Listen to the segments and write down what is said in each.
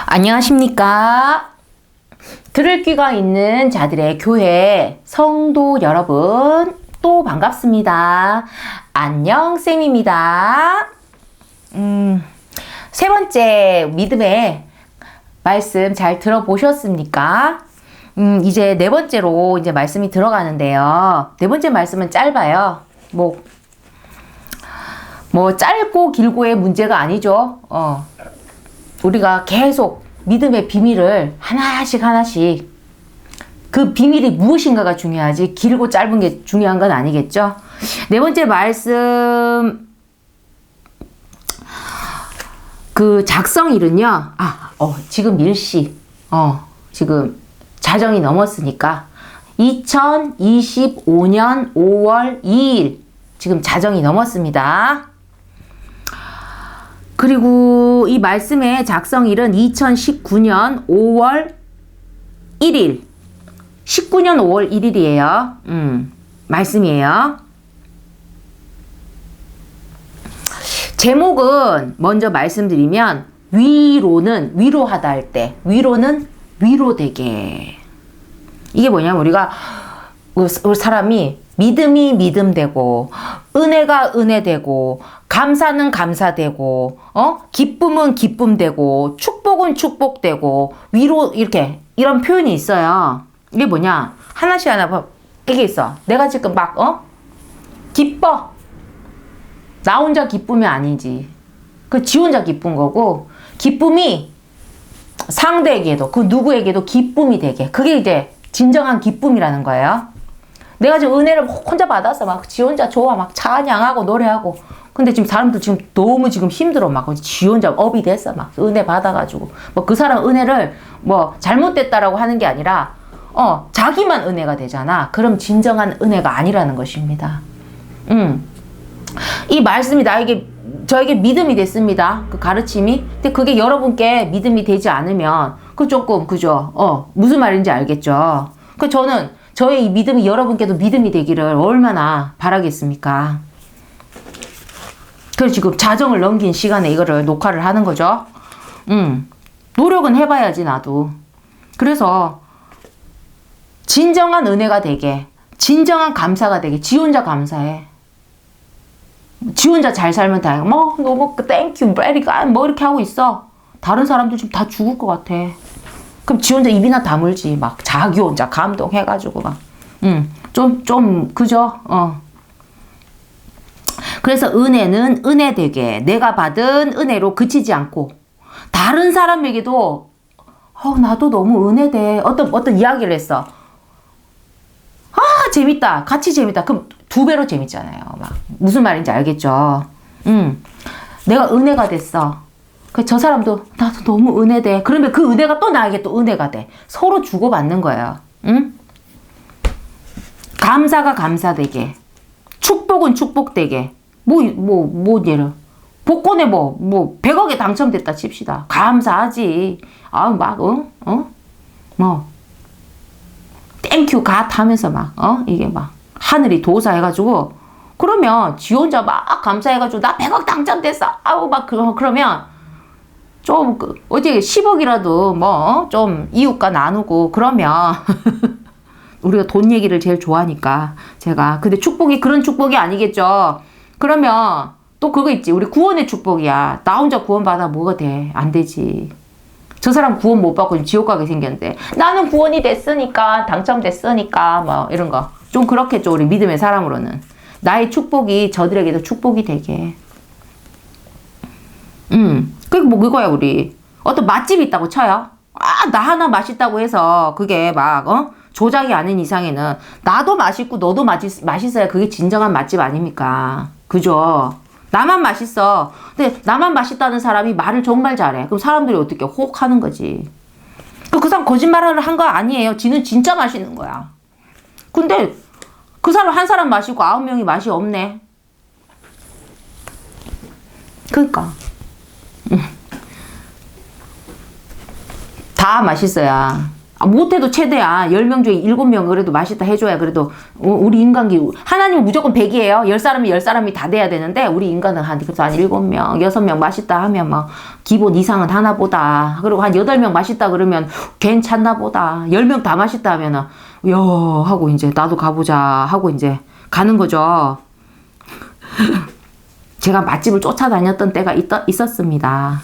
안녕하십니까? 들을 귀가 있는 자들의 교회 성도 여러분, 또 반갑습니다. 안녕 쌤입니다. 세 번째 믿음의 말씀 잘 들어보셨습니까? 이제 네 번째로 이제 말씀이 들어가는데요. 네 번째 말씀은 짧아요. 뭐 짧고 길고의 문제가 아니죠. 우리가 계속 믿음의 비밀을 하나씩 그 비밀이 무엇인가가 중요하지 길고 짧은 게 중요한 건 아니겠죠. 네 번째 말씀 그 작성일은요. 지금 일시 지금 자정이 넘었으니까 2025년 5월 2일 지금 자정이 넘었습니다. 그리고 이 말씀의 작성일은 2019년 5월 1일 19년 5월 1일이에요. 말씀이에요. 제목은 먼저 말씀드리면 위로는 위로하다 할 때 위로는 위로되게. 이게 뭐냐면 우리 사람이 믿음이 믿음되고 은혜가 은혜되고 감사는 감사되고 기쁨은 기쁨되고 축복은 축복되고 위로 이런 표현이 있어요. 이게 뭐냐? 하나씩 이게 있어. 내가 지금 기뻐. 나 혼자 기쁨이 아니지. 지 혼자 기쁜 거고 기쁨이 상대에게도 그 누구에게도 기쁨이 되게. 그게 이제 진정한 기쁨이라는 거예요. 내가 지금 은혜를 혼자 받아서 지 혼자 좋아 찬양하고 노래하고 근데 지금 사람들 지금 너무 힘들어 지 혼자 업이 됐어 은혜 받아가지고 그 사람 은혜를 잘못됐다라고 하는 게 아니라 자기만 은혜가 되잖아. 그럼 진정한 은혜가 아니라는 것입니다. 이 말씀이 저에게 믿음이 됐습니다. 그 가르침이. 근데 그게 여러분께 믿음이 되지 않으면 조금 그죠? 무슨 말인지 알겠죠? 저의 이 믿음이 여러분께도 믿음이 되기를 얼마나 바라겠습니까? 그래서 지금 자정을 넘긴 시간에 이거를 녹화를 하는 거죠. 노력은 해봐야지 나도. 그래서 진정한 은혜가 되게, 진정한 감사가 되게, 지 혼자 감사해. 지 혼자 잘 살면 다행이야. 너무 땡큐, very god 이렇게 하고 있어. 다른 사람들 지금 다 죽을 것 같아. 그럼 지 혼자 입이나 다물지. 자기 혼자 감동해가지고 그죠? 그래서 은혜는 은혜되게 내가 받은 은혜로 그치지 않고 다른 사람에게도 나도 너무 은혜돼. 어떤 이야기를 했어. 재밌다. 같이 재밌다. 그럼 두 배로 재밌잖아요. 무슨 말인지 알겠죠? 내가 은혜가 됐어. 저 사람도 나도 너무 은혜돼. 그러면 그 은혜가 또 나에게 또 은혜가 돼. 서로 주고받는 거예요. 감사가 감사되게. 축복은 축복되게. 예를. 복권에 100억에 당첨됐다 칩시다. 감사하지. 땡큐 갓 하면서 이게 하늘이 도사해가지고 그러면 지 혼자 감사해가지고 나 100억 당첨됐어. 그러면 좀 어떻게 10억이라도 좀 이웃과 나누고 그러면 우리가 돈 얘기를 제일 좋아하니까 제가. 근데 축복이 그런 축복이 아니겠죠. 그러면 또 그거 있지. 우리 구원의 축복이야. 나 혼자 구원받아 뭐가 돼. 안 되지. 저 사람 구원 못 받고 지옥 가게 생겼는데 나는 구원이 됐으니까 당첨됐으니까 이런 거. 좀 그렇겠죠. 우리 믿음의 사람으로는. 나의 축복이 저들에게도 축복이 되게. 그게 그거야 우리. 어떤 맛집이 있다고 쳐요. 나 하나 맛있다고 해서 그게 조작이 아닌 이상에는 나도 맛있고 너도 맛있어야 그게 진정한 맛집 아닙니까? 그죠? 나만 맛있어. 근데 나만 맛있다는 사람이 말을 정말 잘해. 그럼 사람들이 어떻게 혹 하는 거지. 그 사람 거짓말을 한 거 아니에요. 지는 진짜 맛있는 거야. 근데 그 사람 한 사람 마시고 9명이 맛이 없네. 그러니까 다 맛있어야 못해도 최대한 10명 중에 7명 그래도 맛있다 해줘야 그래도 우리 인간기 하나님은 무조건 100이에요. 10사람이 10사람이 다 돼야 되는데 우리 인간은 그래서 한 7명 6명 맛있다 하면 막 기본 이상은 하나 보다. 그리고 한 8명 맛있다 그러면 괜찮나 보다. 10명 다 맛있다 하면은 야 하고 이제 나도 가보자 하고 이제 가는 거죠. 제가 맛집을 쫓아다녔던 때가 있었습니다.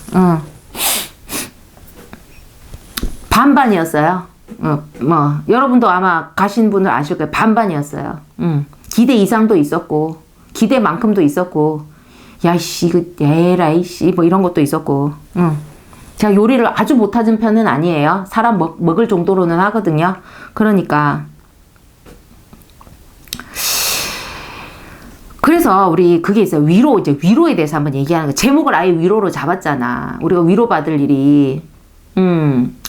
반반이었어요. 여러분도 아마 가신 분들 아실 거예요. 반반이었어요. 기대 이상도 있었고, 기대만큼도 있었고, 야이씨, 에라이씨, 뭐 이런 것도 있었고, 제가 요리를 아주 못하는 편은 아니에요. 사람 먹을 정도로는 하거든요. 그러니까. 그래서 우리 그게 있어요. 이제 위로에 대해서 한번 얘기하는 거. 제목을 아예 위로로 잡았잖아. 우리가 위로받을 일이.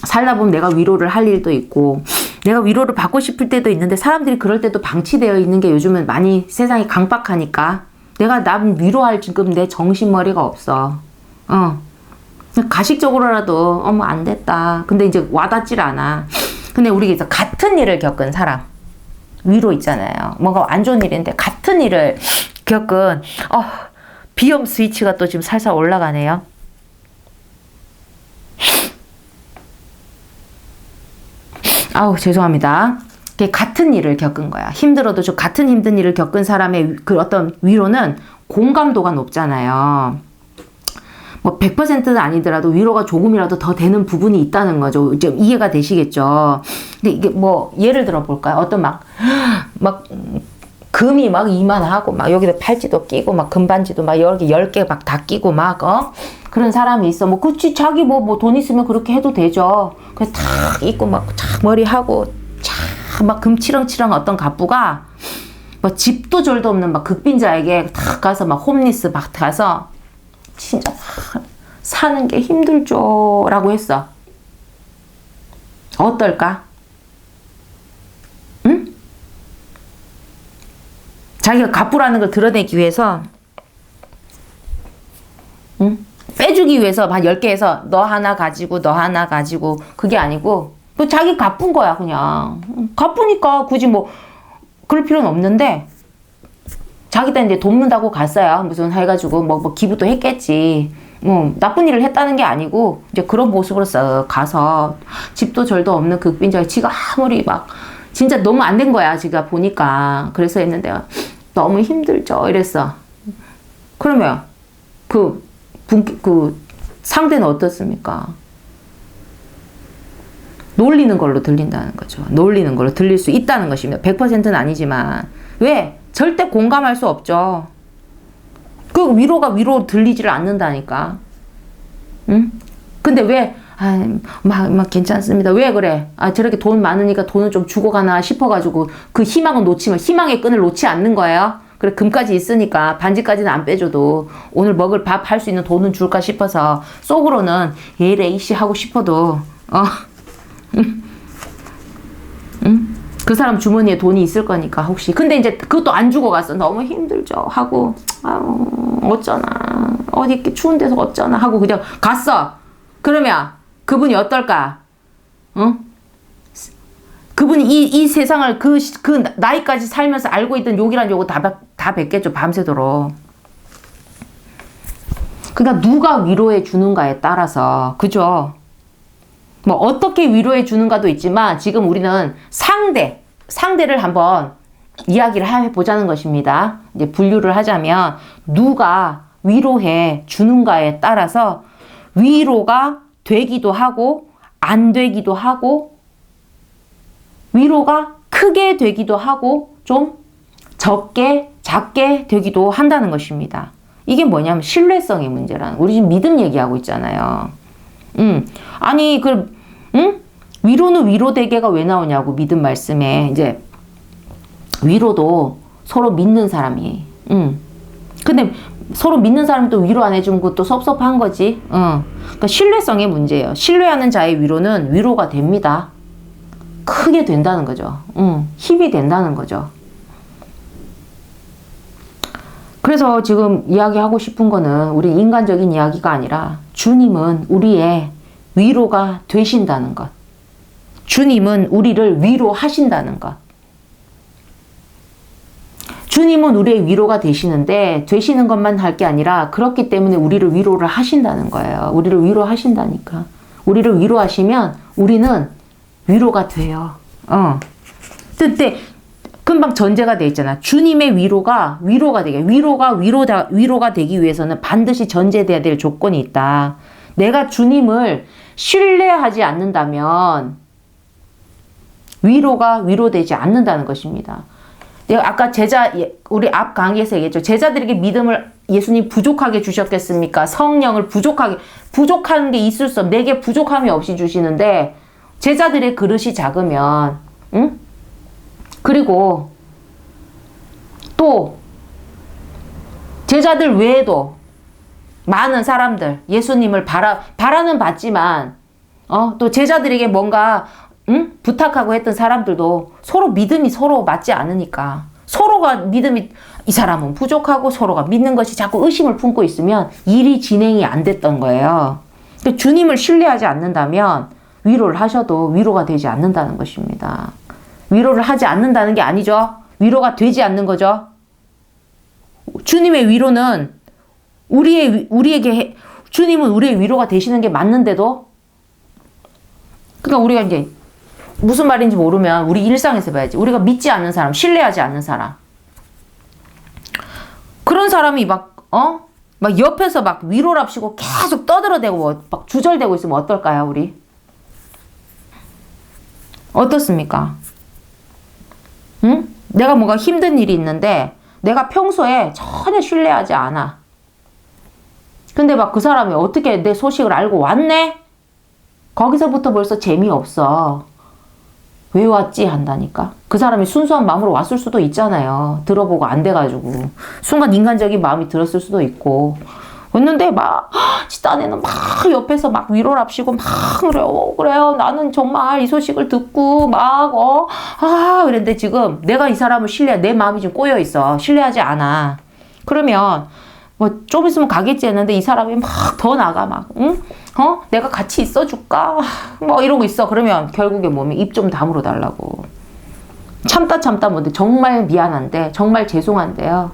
살다 보면 내가 위로를 할 일도 있고 내가 위로를 받고 싶을 때도 있는데 사람들이 그럴 때도 방치되어 있는 게 요즘은 많이 세상이 강박하니까 내가 남 위로할 지금 내 정신머리가 없어. 가식적으로라도 어머 안 됐다. 근데 이제 와닿질 않아. 근데 우리가 같은 일을 겪은 사람 위로 있잖아요. 뭔가 안 좋은 일인데 같은 일을 겪은 비염 스위치가 또 지금 살살 올라가네요. 아우 죄송합니다. 같은 일을 겪은 거야. 힘들어도 좀 같은 힘든 일을 겪은 사람의 그 어떤 위로는 공감도가 높잖아요. 뭐 100%는 아니더라도 위로가 조금이라도 더 되는 부분이 있다는 거죠. 이제 이해가 되시겠죠. 근데 이게 뭐 예를 들어 볼까요? 어떤 막 금이 막 이만하고 막 여기다 팔찌도 끼고 막 금반지도 막 여기 10개 막 다 끼고 막 그런 사람이 있어. 뭐 그치 자기 뭐 돈 있으면 그렇게 해도 되죠. 그래서 탁 입고 막 탁 머리 하고 탁 막 금치렁치렁 어떤 갑부가 뭐 집도 절도 없는 막 극빈자에게 탁 가서 막 홈리스 막 가서 진짜 사는 게 힘들죠 라고 했어. 어떨까? 응? 자기가 갑부라는 걸 드러내기 위해서 빼주기 위해서 한 10개 해서 너 하나 가지고 너 하나 가지고 그게 아니고 또 자기 갚은 거야 그냥. 갚으니까 굳이 뭐 그럴 필요는 없는데 자기도 이제 돕는다고 갔어요. 무슨 해가지고 뭐 기부도 했겠지. 뭐 나쁜 일을 했다는 게 아니고 이제 그런 모습으로 쓱 가서 집도 절도 없는 극빈자에 지가 아무리 막 진짜 너무 안 된 거야 지가 보니까. 그래서 했는데 너무 힘들죠 이랬어. 그러면 그 상대는 어떻습니까? 놀리는 걸로 들린다는 거죠. 놀리는 걸로 들릴 수 있다는 것입니다. 100%는 아니지만. 왜? 절대 공감할 수 없죠. 그 위로가 위로 들리지를 않는다니까. 응? 근데 왜, 막 괜찮습니다. 왜 그래? 저렇게 돈 많으니까 돈을 좀 주고 가나 싶어가지고 그 희망은 희망의 끈을 놓지 않는 거예요. 그래, 금까지 있으니까 반지까지는 안 빼줘도 오늘 먹을 밥 할 수 있는 돈은 줄까 싶어서 속으로는 에이씨 하고 싶어도 그 사람 주머니에 돈이 있을 거니까 혹시. 근데 이제 그것도 안 주고 갔어. 너무 힘들죠 하고 어쩌나 어디 이렇게 추운 데서 어쩌나 하고 그냥 갔어. 그러면 그분이 어떨까? 그분이 이 세상을 그 나이까지 살면서 알고 있던 욕이란 욕을 다 뱉겠죠. 밤새도록. 그러니까 누가 위로해 주는가에 따라서. 그죠? 뭐 어떻게 위로해 주는가도 있지만 지금 우리는 상대를 한번 이야기를 해보자는 것입니다. 이제 분류를 하자면 누가 위로해 주는가에 따라서 위로가 되기도 하고 안 되기도 하고 위로가 크게 되기도 하고 좀 적게 작게 되기도 한다는 것입니다. 이게 뭐냐면 신뢰성의 문제라는. 우리 지금 믿음 얘기하고 있잖아요. 아니 위로는 위로되게가 왜 나오냐고. 믿음 말씀에 이제 위로도 서로 믿는 사람이 근데 서로 믿는 사람이 또 위로 안 해주면 그것도 섭섭한 거지. 그러니까 신뢰성의 문제예요. 신뢰하는 자의 위로는 위로가 됩니다. 크게 된다는 거죠. 힘이 된다는 거죠. 그래서 지금 이야기하고 싶은 거는 우리 인간적인 이야기가 아니라 주님은 우리의 위로가 되신다는 것. 주님은 우리를 위로하신다는 것. 주님은 우리의 위로가 되시는 것만 할 게 아니라 그렇기 때문에 우리를 위로를 하신다는 거예요. 우리를 위로하신다니까. 우리를 위로하시면 우리는 위로가 돼요. 그때 금방 전제가 돼 있잖아. 주님의 위로가 되게. 위로가 되기 위해서는 반드시 전제돼야 될 조건이 있다. 내가 주님을 신뢰하지 않는다면 위로가 위로되지 않는다는 것입니다. 내가 아까 우리 앞 강의에서 얘기했죠. 제자들에게 믿음을 예수님 부족하게 주셨겠습니까? 성령을 부족한 게 있을 수 없어. 내게 부족함이 없이 주시는데, 제자들의 그릇이 작으면, 응? 그리고 또, 제자들 외에도 많은 사람들, 예수님을 바라는 받지만, 또 제자들에게 뭔가, 응? 부탁하고 했던 사람들도 서로 믿음이 서로 맞지 않으니까, 서로가 믿음이, 이 사람은 부족하고 서로가 믿는 것이 자꾸 의심을 품고 있으면 일이 진행이 안 됐던 거예요. 그러니까 주님을 신뢰하지 않는다면 위로를 하셔도 위로가 되지 않는다는 것입니다. 위로를 하지 않는다는 게 아니죠. 위로가 되지 않는 거죠. 주님의 위로는 주님은 우리의 위로가 되시는 게 맞는데도, 그러니까 우리가 이제 무슨 말인지 모르면 우리 일상에서 봐야지. 우리가 믿지 않는 사람, 신뢰하지 않는 사람. 그런 사람이 막 옆에서 막 위로랍시고 계속 떠들어대고 막 주절대고 있으면 어떨까요, 우리? 어떻습니까? 응? 내가 뭔가 힘든 일이 있는데 내가 평소에 전혀 신뢰하지 않아. 근데 막 그 사람이 어떻게 내 소식을 알고 왔네? 거기서부터 벌써 재미없어. 왜 왔지? 한다니까. 그 사람이 순수한 마음으로 왔을 수도 있잖아요. 들어보고 안 돼가지고. 순간 인간적인 마음이 들었을 수도 있고. 왔는데 막, 딴에는 막 옆에서 막 위로랍시고 막 그래요. 나는 정말 이 소식을 듣고 이랬는데 지금 내가 이 사람을 내 마음이 좀 꼬여 있어. 신뢰하지 않아. 그러면 좀 있으면 가겠지 했는데 이 사람이 막 더 나가 응? 내가 같이 있어줄까? 이러고 있어. 그러면 결국에 몸에 입 좀 다물어 달라고. 참다 못해. 정말 미안한데, 정말 죄송한데요.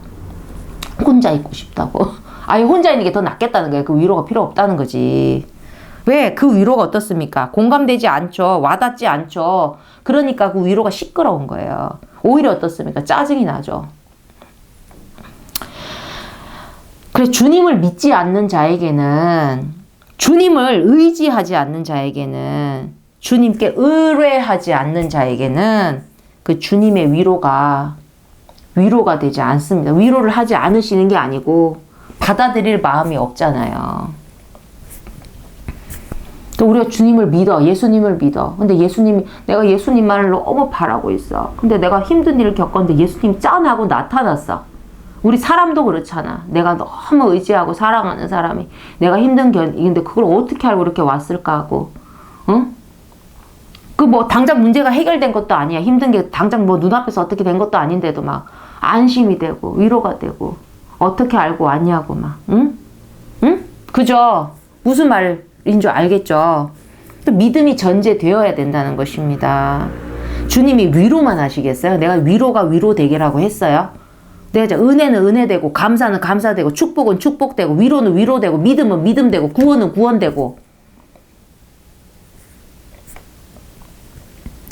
혼자 있고 싶다고. 아예 혼자 있는 게 더 낫겠다는 거예요. 그 위로가 필요 없다는 거지. 왜? 그 위로가 어떻습니까? 공감되지 않죠. 와닿지 않죠. 그러니까 그 위로가 시끄러운 거예요. 오히려 어떻습니까? 짜증이 나죠. 그래, 주님을 믿지 않는 자에게는, 주님을 의지하지 않는 자에게는, 주님께 의뢰하지 않는 자에게는 그 주님의 위로가 되지 않습니다. 위로를 하지 않으시는 게 아니고 받아들일 마음이 없잖아요. 또 우리가 주님을 믿어, 예수님을 믿어. 근데 내가 예수님만을 너무 바라고 있어. 근데 내가 힘든 일을 겪었는데 예수님이 짠하고 나타났어. 우리 사람도 그렇잖아. 내가 너무 의지하고 사랑하는 사람이 내가 힘든 근데 그걸 어떻게 알고 이렇게 왔을까 하고, 응? 당장 문제가 해결된 것도 아니야. 힘든 게 당장 눈앞에서 어떻게 된 것도 아닌데도 막 안심이 되고 위로가 되고 어떻게 알고 왔냐고 응? 응? 그죠? 무슨 말인 줄 알겠죠? 또 믿음이 전제되어야 된다는 것입니다. 주님이 위로만 하시겠어요? 내가 위로가 위로되게라고 했어요? 내가 은혜는 은혜되고 감사는 감사되고 축복은 축복되고 위로는 위로되고 믿음은 믿음되고 구원은 구원되고.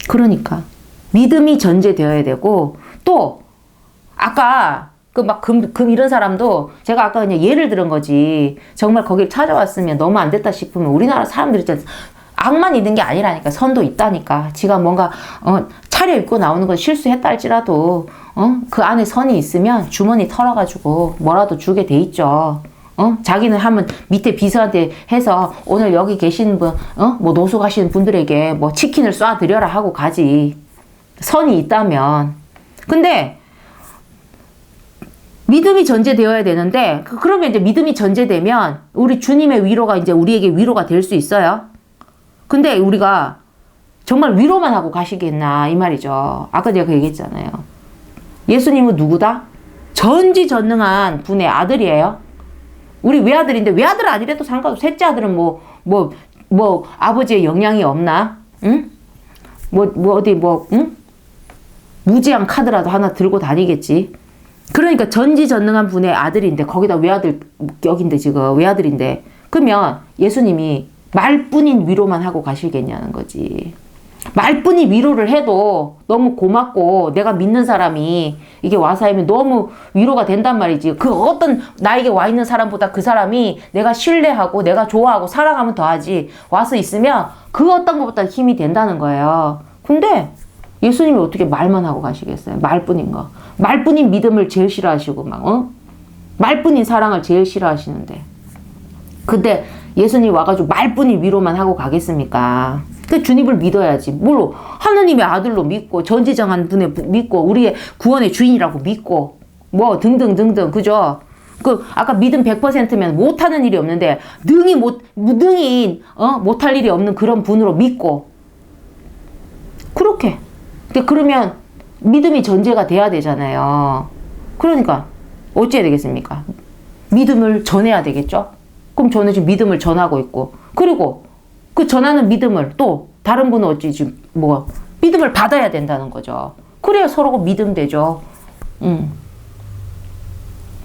그러니까 믿음이 전제되어야 되고, 또 아까 금 이런 사람도 제가 아까 그냥 예를 들은 거지. 정말 거길 찾아왔으면 너무 안 됐다 싶으면 우리나라 사람들이 진짜 악만 있는 게 아니라니까. 선도 있다니까. 지가 뭔가 차려입고 나오는 건 실수했다 할지라도 그 안에 선이 있으면 주머니 털어가지고 뭐라도 주게 돼 있죠. 자기는 하면 밑에 비서한테 해서 오늘 여기 계신 분, 노숙 하시는 분들에게 치킨을 쏴드려라 하고 가지. 선이 있다면. 근데 믿음이 전제되어야 되는데, 그러면 이제 믿음이 전제되면 우리 주님의 위로가 이제 우리에게 위로가 될 수 있어요. 근데 우리가 정말 위로만 하고 가시겠나 이 말이죠. 아까 제가 그 얘기했잖아요. 예수님은 누구다? 전지전능한 분의 아들이에요. 우리 외아들인데 외아들 아니래도 상관없어. 셋째 아들은 아버지의 영향이 없나? 응? 응? 무제한 카드라도 하나 들고 다니겠지. 그러니까 전지전능한 분의 아들인데, 거기다 외아들 격인데, 지금 외아들인데, 그러면 예수님이 말뿐인 위로만 하고 가시겠냐는 거지. 말뿐인 위로를 해도 너무 고맙고 내가 믿는 사람이 이게 와서 하면 너무 위로가 된단 말이지. 그 어떤 나에게 와 있는 사람보다 그 사람이 내가 신뢰하고 내가 좋아하고 사랑하면 더하지, 와서 있으면 그 어떤 것보다 힘이 된다는 거예요. 근데 예수님이 어떻게 말만 하고 가시겠어요? 말뿐인 거. 말뿐인 믿음을 제일 싫어하시고 말뿐인 사랑을 제일 싫어하시는데. 근데 예수님이 와가지고 말뿐인 위로만 하고 가겠습니까? 그 주님을 믿어야지. 물론 하느님의 아들로 믿고 전지전능한 분을 믿고 우리의 구원의 주인이라고 믿고 뭐 등등등등, 그죠? 그 아까 믿음 100%면 못하는 일이 없는데 능히 못할 일이 없는 그런 분으로 믿고, 그렇게. 그러면 믿음이 전제가 돼야 되잖아요. 그러니까 어찌해야 되겠습니까? 믿음을 전해야 되겠죠? 그럼 저는 지금 믿음을 전하고 있고, 그리고 그 전하는 믿음을 또 다른 분은 어찌 지금 믿음을 받아야 된다는 거죠. 그래야 서로가 믿음 되죠.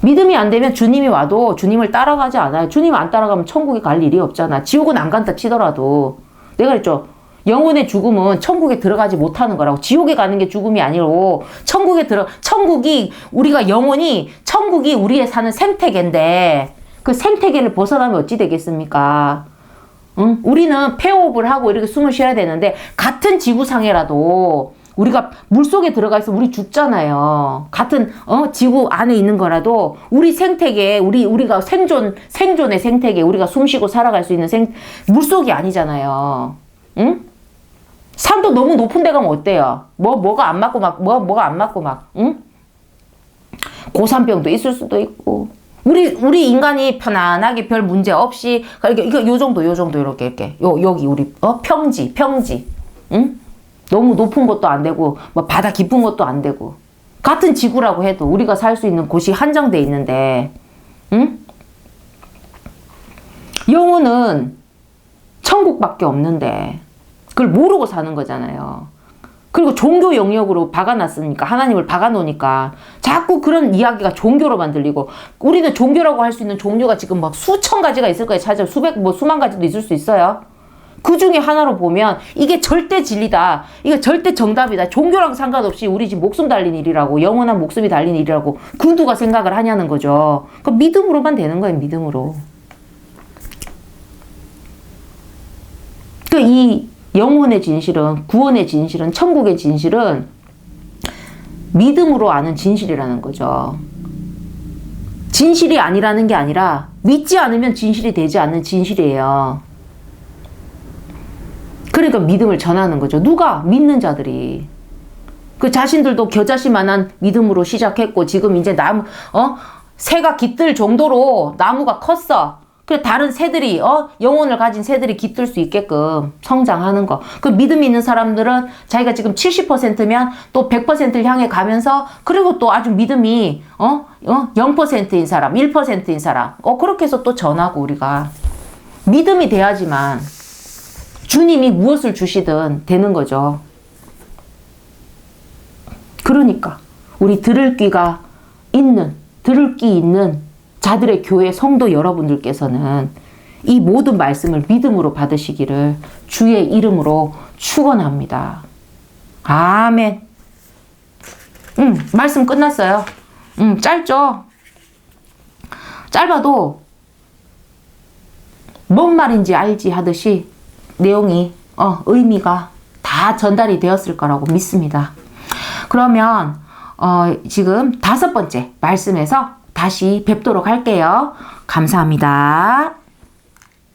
믿음이 안 되면 주님이 와도 주님을 따라가지 않아요. 주님 안 따라가면 천국에 갈 일이 없잖아. 지옥은 안 간다 치더라도. 내가 그랬죠. 영혼의 죽음은 천국에 들어가지 못하는 거라고. 지옥에 가는 게 죽음이 아니고 천국이 우리의 사는 생태계인데, 그 생태계를 벗어나면 어찌 되겠습니까? 응? 우리는 폐호흡을 하고 이렇게 숨을 쉬어야 되는데, 같은 지구상에라도 우리가 물속에 들어가 있으면 우리 죽잖아요. 같은 지구 안에 있는 거라도 우리 생태계, 우리가 생존의 생태계, 우리가 숨쉬고 살아갈 수 있는 물속이 아니잖아요. 응? 산도 너무 높은 데 가면 어때요? 뭐가 안 맞고 막, 응? 고산병도 있을 수도 있고. 우리 인간이 편안하게 별 문제 없이, 이거 요 정도, 이렇게. 여기 우리, 평지. 응? 너무 높은 것도 안 되고, 바다 깊은 것도 안 되고. 같은 지구라고 해도 우리가 살 수 있는 곳이 한정돼 있는데, 응? 영혼은 천국밖에 없는데, 그걸 모르고 사는 거잖아요. 그리고 종교 영역으로 박아놨으니까, 하나님을 박아놓으니까 자꾸 그런 이야기가 종교로만 들리고, 우리는 종교라고 할 수 있는 종류가 지금 수천 가지가 있을 거예요. 찾아 수만 가지도 있을 수 있어요. 그 중에 하나로 보면 이게 절대 진리다, 이게 절대 정답이다, 종교랑 상관없이 우리 지금 목숨 달린 일이라고, 영원한 목숨이 달린 일이라고 그 누가 생각을 하냐는 거죠. 그 믿음으로만 되는 거예요. 믿음으로. 이 영혼의 진실은, 구원의 진실은, 천국의 진실은 믿음으로 아는 진실이라는 거죠. 진실이 아니라는 게 아니라 믿지 않으면 진실이 되지 않는 진실이에요. 그러니까 믿음을 전하는 거죠. 누가? 믿는 자들이. 그 자신들도 겨자씨만한 믿음으로 시작했고, 지금 이제 새가 깃들 정도로 나무가 컸어. 그 다른 새들이, 영혼을 가진 새들이 깃들 수 있게끔 성장하는 거. 그 믿음이 있는 사람들은 자기가 지금 70%면 또 100%를 향해 가면서, 그리고 또 아주 믿음이 0%인 사람, 1%인 사람, 그렇게 해서 또 전하고. 우리가 믿음이 돼야지만 주님이 무엇을 주시든 되는 거죠. 그러니까 우리 들을 귀 있는 자들의 교회 성도 여러분들께서는 이 모든 말씀을 믿음으로 받으시기를 주의 이름으로 축원합니다. 아멘. 말씀 끝났어요. 짧죠? 짧아도 뭔 말인지 알지 하듯이 내용이, 의미가 다 전달이 되었을 거라고 믿습니다. 그러면 지금 5번째 말씀에서 다시 뵙도록 할게요. 감사합니다.